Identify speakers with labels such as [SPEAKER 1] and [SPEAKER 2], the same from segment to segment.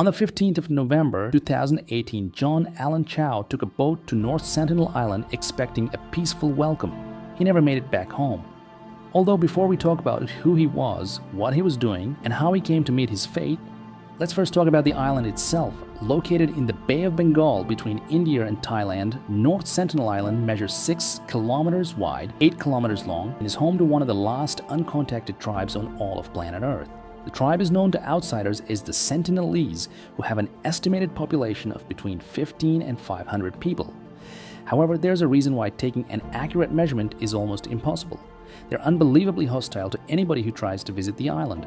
[SPEAKER 1] On the 15th of November 2018, John Allen Chow took a boat to North Sentinel Island expecting a peaceful welcome. He never made it back home. Although before we talk about who he was, what he was doing, and how he came to meet his fate, let's first talk about the island itself. Located in the Bay of Bengal between India and Thailand, North Sentinel Island measures 6 kilometers wide, 8 kilometers long, and is home to one of the last uncontacted tribes on all of planet Earth. The tribe is known to outsiders as the Sentinelese, who have an estimated population of between 15 and 500 people. However, there's a reason why taking an accurate measurement is almost impossible. They're unbelievably hostile to anybody who tries to visit the island.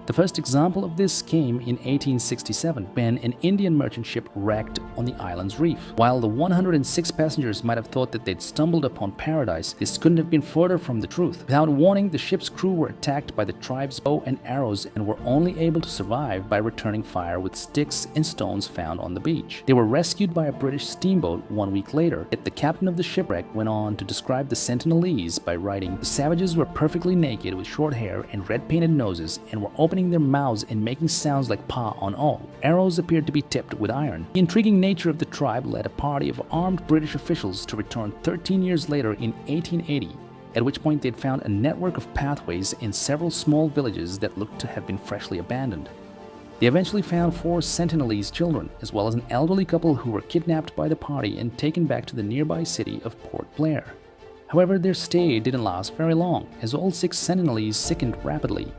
[SPEAKER 1] The first example of this came in 1867 when an Indian merchant ship wrecked on the island's reef. While the 106 passengers might have thought that they'd stumbled upon paradise, this couldn't have been further from the truth. Without warning, the ship's crew were attacked by the tribe's bow and arrows and were only able to survive by returning fire with sticks and stones found on the beach. They were rescued by a British steamboat 1 week later, yet the captain of the shipwreck went on to describe the Sentinelese by writing, "The savages were perfectly naked with short hair and red-painted noses and were opening their mouths and making sounds like pa on o. Arrows appeared to be tipped with iron." The intriguing nature of the tribe led a party of armed British officials to return 13 years later in 1880, at which point they'd found a network of pathways in several small villages that looked to have been freshly abandoned. They eventually found 4 Sentinelese children, as well as an elderly couple who were kidnapped by the party and taken back to the nearby city of Port Blair. However, their stay didn't last very long, as all 6 Sentinelese sickened rapidly,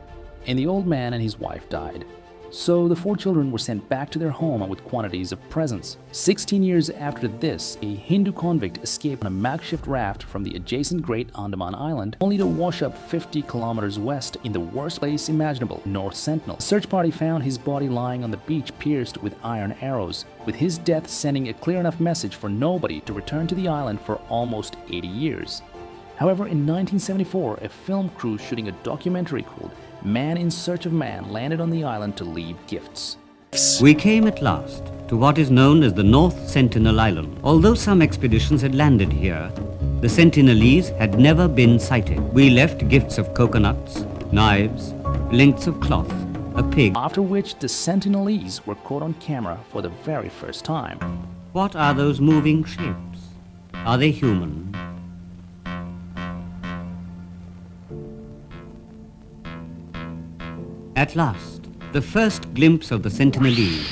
[SPEAKER 1] and the old man and his wife died. So the 4 children were sent back to their home with quantities of presents. 16 years after this, a Hindu convict escaped on a makeshift raft from the adjacent Great Andaman Island, only to wash up 50 kilometers west in the worst place imaginable, North Sentinel. The search party found his body lying on the beach pierced with iron arrows, with his death sending a clear enough message for nobody to return to the island for almost 80 years. However, in 1974, a film crew shooting a documentary called Man in Search of Man landed on the island to leave gifts.
[SPEAKER 2] We came at last to what is known as the North Sentinel Island. Although some expeditions had landed here, the Sentinelese had never been sighted. We left gifts of coconuts, knives, lengths of cloth, a pig.
[SPEAKER 1] After which the Sentinelese were caught on camera for the very first time.
[SPEAKER 2] What are those moving shapes? Are they human? At last, the first glimpse of the Sentinelese.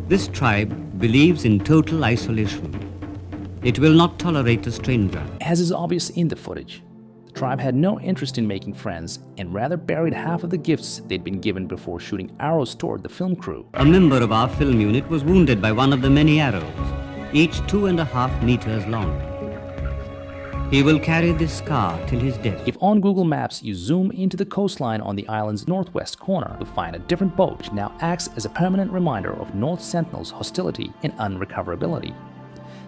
[SPEAKER 2] This tribe believes in total isolation. It will not tolerate a stranger.
[SPEAKER 1] As is obvious in the footage, the tribe had no interest in making friends and rather buried half of the gifts they'd been given before shooting arrows toward the film crew.
[SPEAKER 2] A member of our film unit was wounded by one of the many arrows, each 2.5 meters long. He will carry this scar till his death.
[SPEAKER 1] If on Google Maps you zoom into the coastline on the island's northwest corner, you'll find a different boat which now acts as a permanent reminder of North Sentinel's hostility and unrecoverability.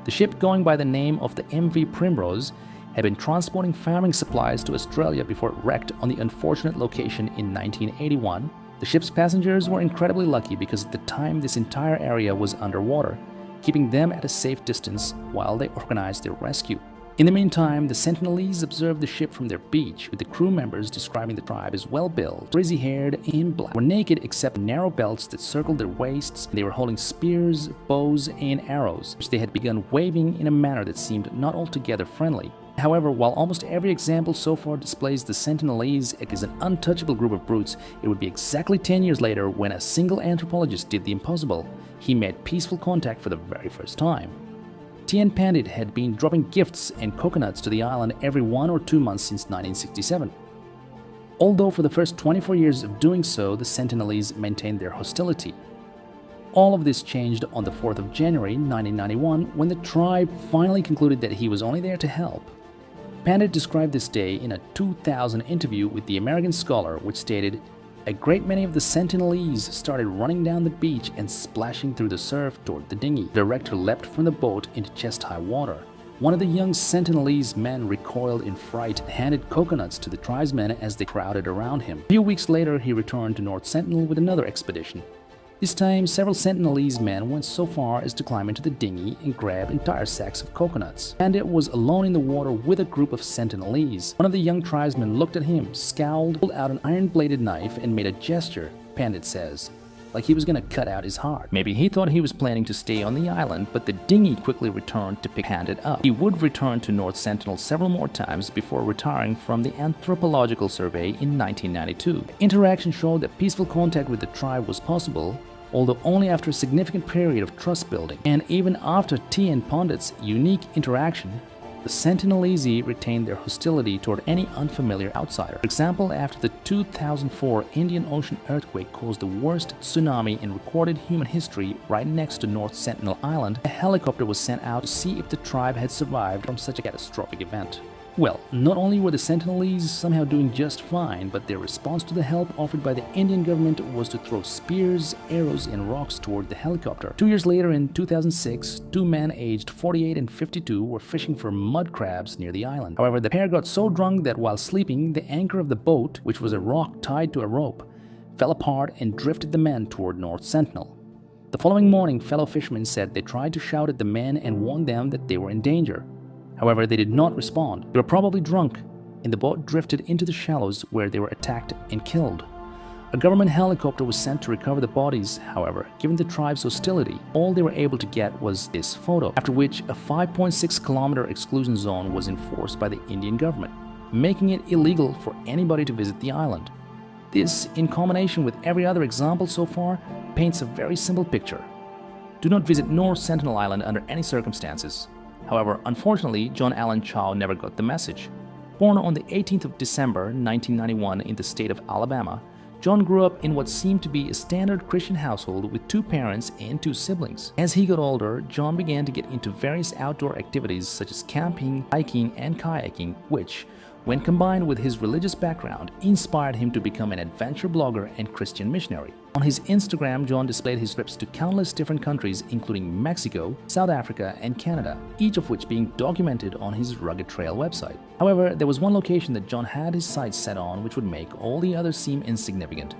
[SPEAKER 1] The ship, going by the name of the MV Primrose, had been transporting farming supplies to Australia before it wrecked on the unfortunate location in 1981. The ship's passengers were incredibly lucky because at the time this entire area was underwater, keeping them at a safe distance while they organized their rescue. In the meantime, the Sentinelese observed the ship from their beach, with the crew members describing the tribe as well-built, frizzy-haired, and black. They were naked except narrow belts that circled their waists, and they were holding spears, bows, and arrows, which they had begun waving in a manner that seemed not altogether friendly. However, while almost every example so far displays the Sentinelese as an untouchable group of brutes, it would be exactly 10 years later when a single anthropologist did the impossible. He made peaceful contact for the very first time. Tien Pandit had been dropping gifts and coconuts to the island every 1 or 2 months since 1967. Although for the first 24 years of doing so, the Sentinelese maintained their hostility. All of this changed on the 4th of January 1991 when the tribe finally concluded that he was only there to help. Pandit described this day in a 2000 interview with the American Scholar, which stated, "A great many of the Sentinelese started running down the beach and splashing through the surf toward the dinghy. The director leapt from the boat into chest-high water. One of the young Sentinelese men recoiled in fright and handed coconuts to the tribesmen as they crowded around him. A few weeks later, he returned to North Sentinel with another expedition. This time, several Sentinelese men went so far as to climb into the dinghy and grab entire sacks of coconuts. Pandit was alone in the water with a group of Sentinelese. One of the young tribesmen looked at him, scowled, pulled out an iron-bladed knife, and made a gesture, Pandit says, like he was gonna cut out his heart. Maybe he thought he was planning to stay on the island, but the dinghy quickly returned to pick Pandit up. He would return to North Sentinel several more times before retiring from the anthropological survey in 1992. The interaction showed that peaceful contact with the tribe was possible, although only after a significant period of trust building. And even after T and Pandit's unique interaction, the Sentinelese retained their hostility toward any unfamiliar outsider. For example, after the 2004 Indian Ocean earthquake caused the worst tsunami in recorded human history right next to North Sentinel Island, a helicopter was sent out to see if the tribe had survived from such a catastrophic event. Well, not only were the Sentinelese somehow doing just fine, but their response to the help offered by the Indian government was to throw spears, arrows, and rocks toward the helicopter. 2 years later, in 2006, two men aged 48 and 52 were fishing for mud crabs near the island. However, the pair got so drunk that while sleeping, the anchor of the boat, which was a rock tied to a rope, fell apart and drifted the men toward North Sentinel. The following morning, fellow fishermen said they tried to shout at the men and warn them that they were in danger. However, they did not respond. They were probably drunk, and the boat drifted into the shallows where they were attacked and killed. A government helicopter was sent to recover the bodies. However, given the tribe's hostility, all they were able to get was this photo, after which a 5.6-kilometer exclusion zone was enforced by the Indian government, making it illegal for anybody to visit the island. This, in combination with every other example so far, paints a very simple picture. Do not visit North Sentinel Island under any circumstances. However, unfortunately, John Allen Chau never got the message. Born on the 18th of December 1991 in the state of Alabama, John grew up in what seemed to be a standard Christian household with two parents and two siblings. As he got older, John began to get into various outdoor activities such as camping, hiking, and kayaking, which, when combined with his religious background, inspired him to become an adventure blogger and Christian missionary. On his Instagram, John displayed his trips to countless different countries including Mexico, South Africa, and Canada, each of which being documented on his Rugged Trail website. However, there was one location that John had his sights set on which would make all the others seem insignificant: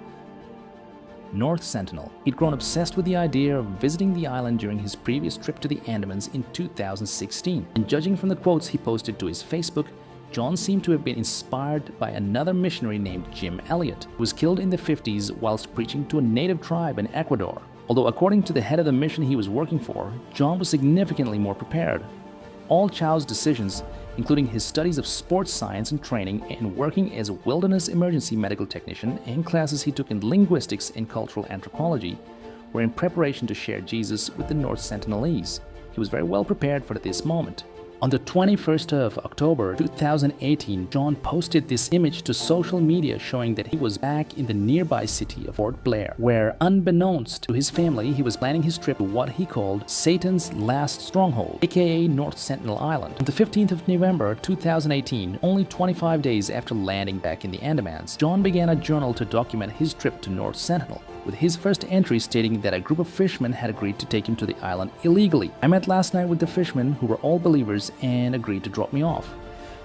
[SPEAKER 1] North Sentinel. He'd grown obsessed with the idea of visiting the island during his previous trip to the Andamans in 2016, and judging from the quotes he posted to his Facebook, John seemed to have been inspired by another missionary named Jim Elliot, who was killed in the 50s whilst preaching to a native tribe in Ecuador. Although according to the head of the mission he was working for, John was significantly more prepared. All Chau's decisions, including his studies of sports science and training and working as a wilderness emergency medical technician and classes he took in linguistics and cultural anthropology, were in preparation to share Jesus with the North Sentinelese. He was very well prepared for this moment. On the 21st of October 2018, John posted this image to social media showing that he was back in the nearby city of Fort Blair, where, unbeknownst to his family, he was planning his trip to what he called Satan's last stronghold, aka North Sentinel Island. On the 15th of November 2018, only 25 days after landing back in the Andamans, John began a journal to document his trip to North Sentinel, with his first entry stating that a group of fishermen had agreed to take him to the island illegally. I met last night with the fishermen who were all believers and agreed to drop me off.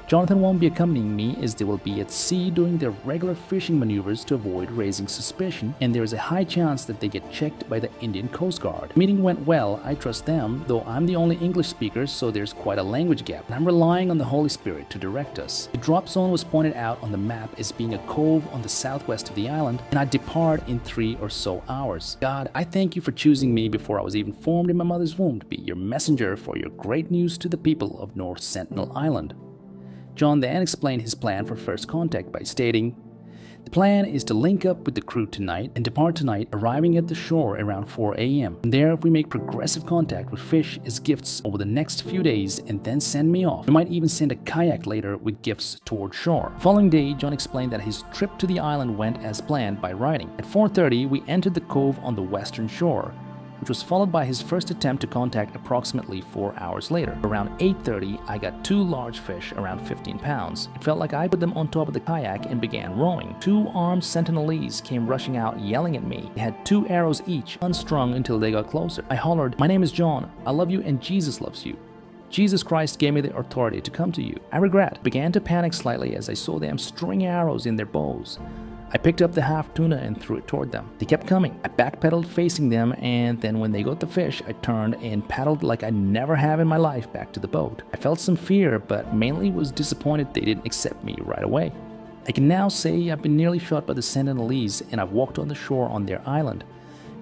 [SPEAKER 1] Jonathan won't be accompanying me as they will be at sea doing their regular fishing maneuvers to avoid raising suspicion, and there is a high chance that they get checked by the Indian Coast Guard. The meeting went well, I trust them, though I'm the only English speaker, so there's quite a language gap, and I'm relying on the Holy Spirit to direct us. The drop zone was pointed out on the map as being a cove on the southwest of the island, and I depart in 3 or so hours. God, I thank you for choosing me before I was even formed in my mother's womb to be your messenger for your great news to the people of North Sentinel Island. John then explained his plan for first contact by stating, "The plan is to link up with the crew tonight and depart tonight, arriving at the shore around 4 a.m. From there, we make progressive contact with fish as gifts over the next few days and then send me off. We might even send a kayak later with gifts toward shore." The following day, John explained that his trip to the island went as planned by riding. At 4:30, we entered the cove on the western shore, which was followed by his first attempt to contact approximately 4 hours later. Around 8:30, I got 2 large fish around 15 pounds. It felt like I put them on top of the kayak and began rowing. 2 armed Sentinelese came rushing out yelling at me. They had 2 arrows each, unstrung until they got closer. I hollered, "My name is John. I love you and Jesus loves you. Jesus Christ gave me the authority to come to you. I began to panic slightly as I saw them string arrows in their bows. I picked up the half tuna and threw it toward them. They kept coming. I backpedaled facing them, and then when they got the fish, I turned and paddled like I never have in my life back to the boat. I felt some fear, but mainly was disappointed they didn't accept me right away. I can now say I've been nearly shot by the Sentinelese and I've walked on the shore on their island.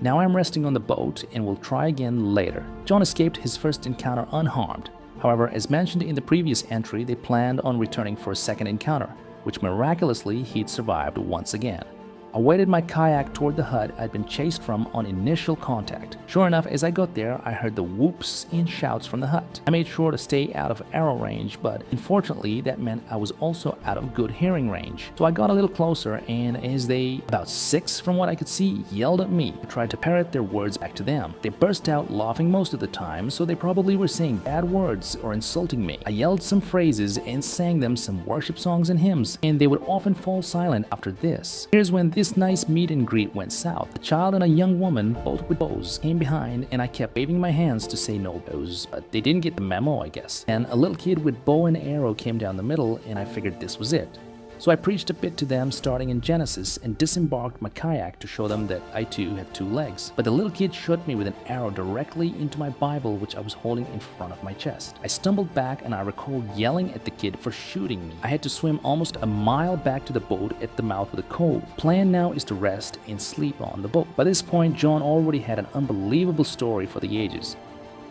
[SPEAKER 1] Now I'm resting on the boat and will try again later. John escaped his first encounter unharmed. However, as mentioned in the previous entry, they planned on returning for a second encounter, which miraculously he'd survived once again. I waded my kayak toward the hut I'd been chased from on initial contact. Sure enough, as I got there, I heard the whoops and shouts from the hut. I made sure to stay out of arrow range, but unfortunately that meant I was also out of good hearing range. So I got a little closer, and as they, about 6 from what I could see, yelled at me, I tried to parrot their words back to them. They burst out laughing most of the time, so they probably were saying bad words or insulting me. I yelled some phrases and sang them some worship songs and hymns, and they would often fall silent after this. Here's when this nice meet and greet went south. A child and a young woman, both with bows, came behind, and I kept waving my hands to say no bows, but they didn't get the memo, I guess. And a little kid with bow and arrow came down the middle, and I figured this was it. So I preached a bit to them starting in Genesis and disembarked my kayak to show them that I too have 2 legs. But the little kid shot me with an arrow directly into my Bible, which I was holding in front of my chest. I stumbled back and I recall yelling at the kid for shooting me. I had to swim almost a mile back to the boat at the mouth of the cove. Plan now is to rest and sleep on the boat. By this point, John already had an unbelievable story for the ages.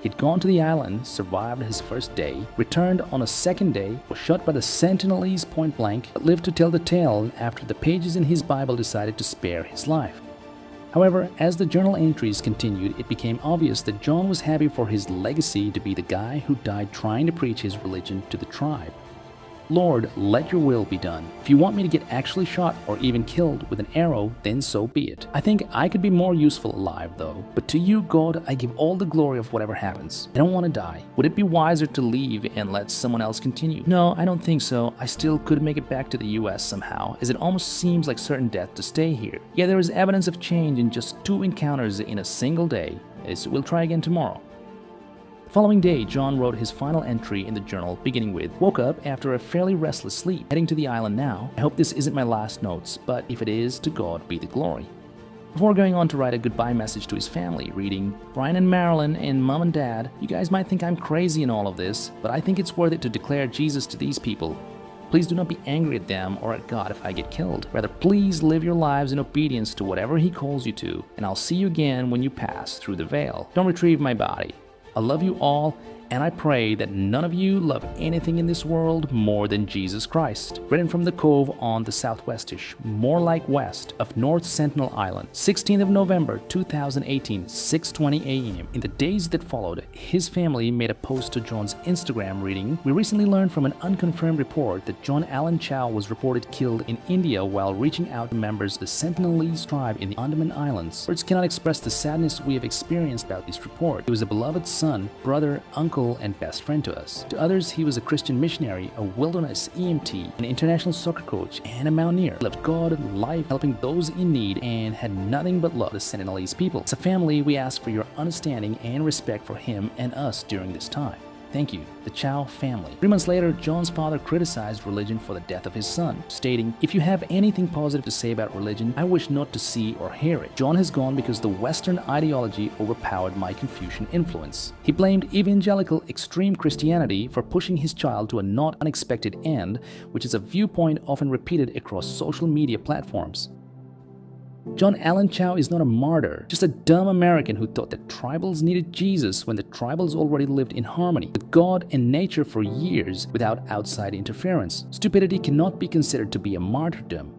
[SPEAKER 1] He'd gone to the island, survived his first day, returned on a second day, was shot by the Sentinelese point blank, but lived to tell the tale after the pages in his Bible decided to spare his life. However, as the journal entries continued, it became obvious that John was happy for his legacy to be the guy who died trying to preach his religion to the tribe. Lord, let your will be done. If you want me to get actually shot or even killed with an arrow, then so be it. I think I could be more useful alive though. But to you, God, I give all the glory of whatever happens. I don't want to die. Would it be wiser to leave and let someone else continue? No, I don't think so. I still could make it back to the US somehow, as it almost seems like certain death to stay here. Yeah, there is evidence of change in just 2 encounters in a single day, as we'll try again tomorrow. The following day, John wrote his final entry in the journal, beginning with, "Woke up after a fairly restless sleep, heading to the island now. I hope this isn't my last notes, but if it is, to God be the glory." Before going on to write a goodbye message to his family, reading, "Brian and Marilyn and Mom and Dad, you guys might think I'm crazy in all of this, but I think it's worth it to declare Jesus to these people. Please do not be angry at them or at God if I get killed. Rather, please live your lives in obedience to whatever He calls you to, and I'll see you again when you pass through the veil. Don't retrieve my body. I love you all, and I pray that none of you love anything in this world more than Jesus Christ." Written from the cove on the southwestish, more like west, of North Sentinel Island, 16th of November 2018, 6:20 a.m. In the days that followed, his family made a post to John's Instagram reading, "We recently learned from an unconfirmed report that John Allen Chow was reported killed in India while reaching out to members of the Sentinelese tribe in the Andaman Islands. Words cannot express the sadness we have experienced about this report. He was a beloved son, brother, uncle, and best friend to us. To others, he was a Christian missionary, a wilderness EMT, an international soccer coach, and a mountaineer. He loved God and life, helping those in need, and had nothing but love for the Sentinelese people. As a family, we ask for your understanding and respect for him and us during this time. Thank you, the Chow family." 3 months later, John's father criticized religion for the death of his son, stating, "If you have anything positive to say about religion, I wish not to see or hear it. John has gone because the Western ideology overpowered my Confucian influence." He blamed evangelical extreme Christianity for pushing his child to a not unexpected end, which is a viewpoint often repeated across social media platforms. John Allen Chow is not a martyr, just a dumb American who thought that tribals needed Jesus when the tribals already lived in harmony with God and nature for years without outside interference. Stupidity cannot be considered to be a martyrdom.